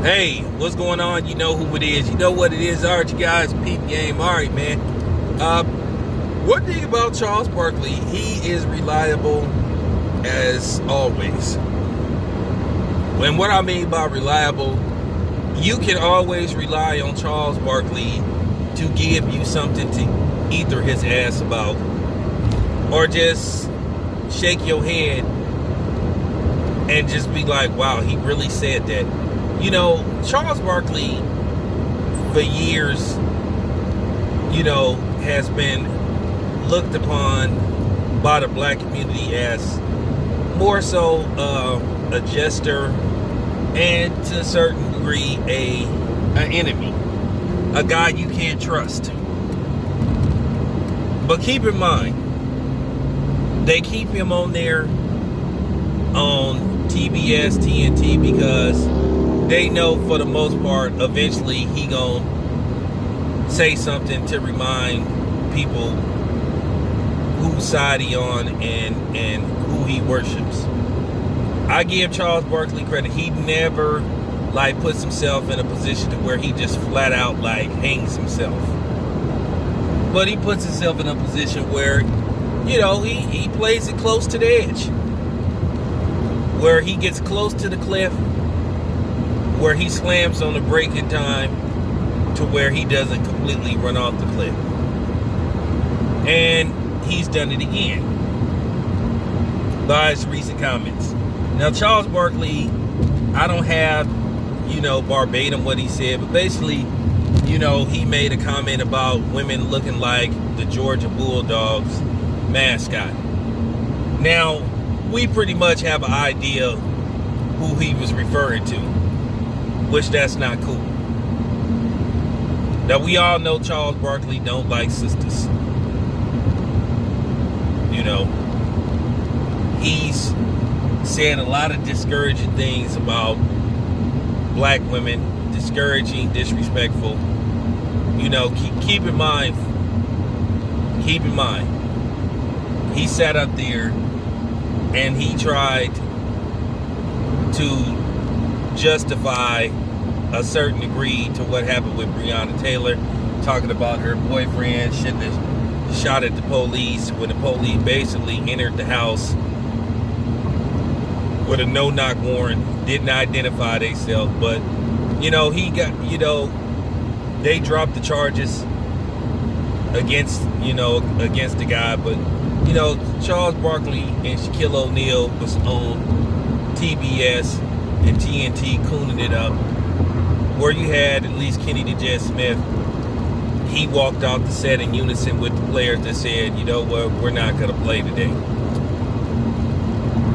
Hey, what's going on? You know who it is. You know what it is. All right, you guys, peep game. All right, man. One thing about Charles Barkley, he is reliable as always. And what I mean by reliable, you can always rely on Charles Barkley to give you something to ether his ass about, or just shake your head and just be like, wow, he really said that. You know, Charles Barkley, for years, has been looked upon by the black community as more so a jester and to a certain degree an enemy, a guy you can't trust. But keep in mind, they keep him on there on TBS, TNT, because they know for the most part, eventually he gonna say something to remind people whose side he on and who he worships. I give Charles Barkley credit. He never puts himself in a position to where he just flat out hangs himself. But he puts himself in a position where, he plays it close to the edge. Where he gets close to the cliff, where he slams on the brake in time to where he doesn't completely run off the cliff. And he's done it again by his recent comments. Now, Charles Barkley, I don't have, verbatim what he said, but basically, he made a comment about women looking like the Georgia Bulldogs mascot. Now, we pretty much have an idea who he was referring to, which that's not cool. Now, we all know Charles Barkley don't like sisters. He's said a lot of discouraging things about black women, discouraging, disrespectful. Keep in mind, he sat up there and he tried to justify a certain degree to what happened with Breonna Taylor, talking about her boyfriend shouldn't have shot at the police when the police basically entered the house with a no-knock warrant, didn't identify themselves, but he got, they dropped the charges against the guy, but Charles Barkley and Shaquille O'Neal was on TBS and TNT cooning it up, where you had at least Kenny the Smith. He walked off the set in unison with the players that said, you know what, we're not going to play today.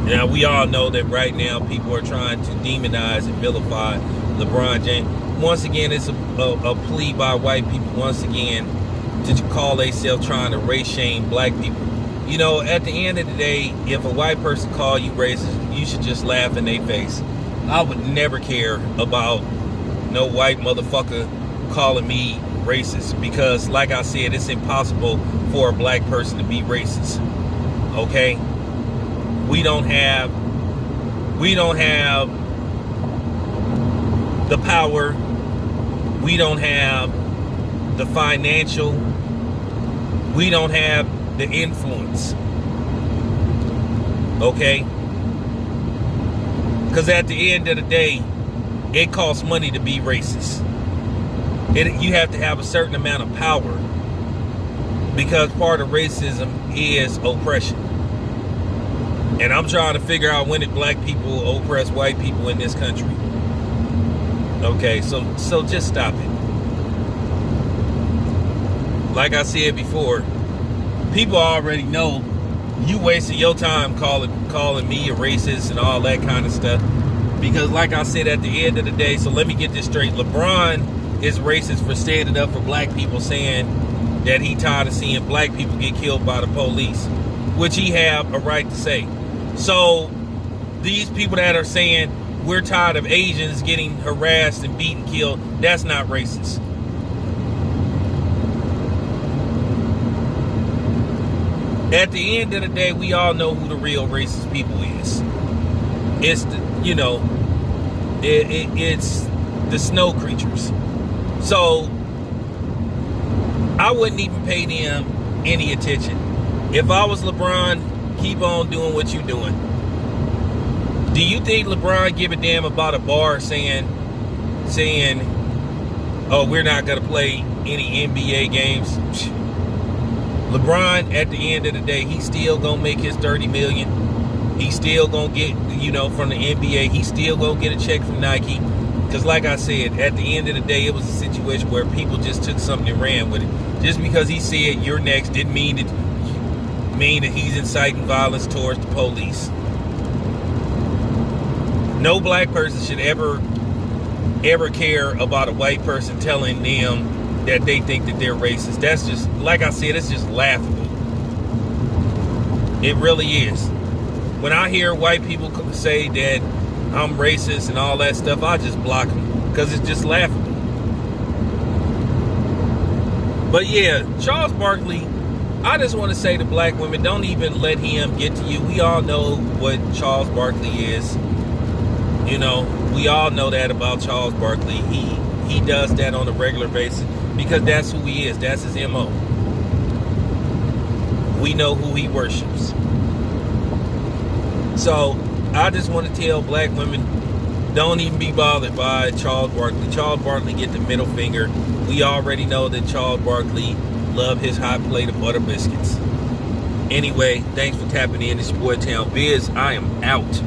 Now, we all know that right now people are trying to demonize and vilify LeBron James. Once again, it's a plea by white people, once again, to call themselves trying to race shame black people. At the end of the day, if a white person call you racist, you should just laugh in their face. I would never care about no white motherfucker calling me racist, because like I said, it's impossible for a black person to be racist. Okay? We don't have the power. We don't have the financial. We don't have the influence. Okay? Because at the end of the day, it costs money to be racist. You have to have a certain amount of power, because part of racism is oppression. And I'm trying to figure out, when did black people oppress white people in this country? Okay, so just stop it. Like I said before, people already know you wasted your time calling me a racist and all that kind of stuff. Because like I said, at the end of the day, so let me get this straight. LeBron is racist for standing up for black people, saying that he tired of seeing black people get killed by the police, which he have a right to say. So these people that are saying we're tired of Asians getting harassed and beaten, killed, that's not racist. At the end of the day, we all know who the real racist people is. It's the, it's the snow creatures. So I wouldn't even pay them any attention. If I was LeBron, keep on doing what you're doing. Do you think LeBron give a damn about a bar saying, oh, we're not going to play any NBA games? LeBron, at the end of the day, he's still going to make his $30 million. He's still going to get, from the NBA. He's still going to get a check from Nike. Because like I said, at the end of the day, it was a situation where people just took something and ran with it. Just because he said you're next didn't mean that he's inciting violence towards the police. No black person should ever care about a white person telling them that they think that they're racist. That's just, like I said, it's just laughable. It really is. When I hear white people say that I'm racist and all that stuff, I just block them because it's just laughable. But yeah, Charles Barkley, I just want to say to black women, don't even let him get to you. We all know what Charles Barkley is. We all know that about Charles Barkley. He does that on a regular basis because that's who he is. That's his MO. We know who he worships. So I just want to tell black women, don't even be bothered by Charles Barkley. Charles Barkley get the middle finger. We already know that Charles Barkley love his hot plate of butter biscuits. Anyway, thanks for tapping in. It's your boy Town Biz. I am out.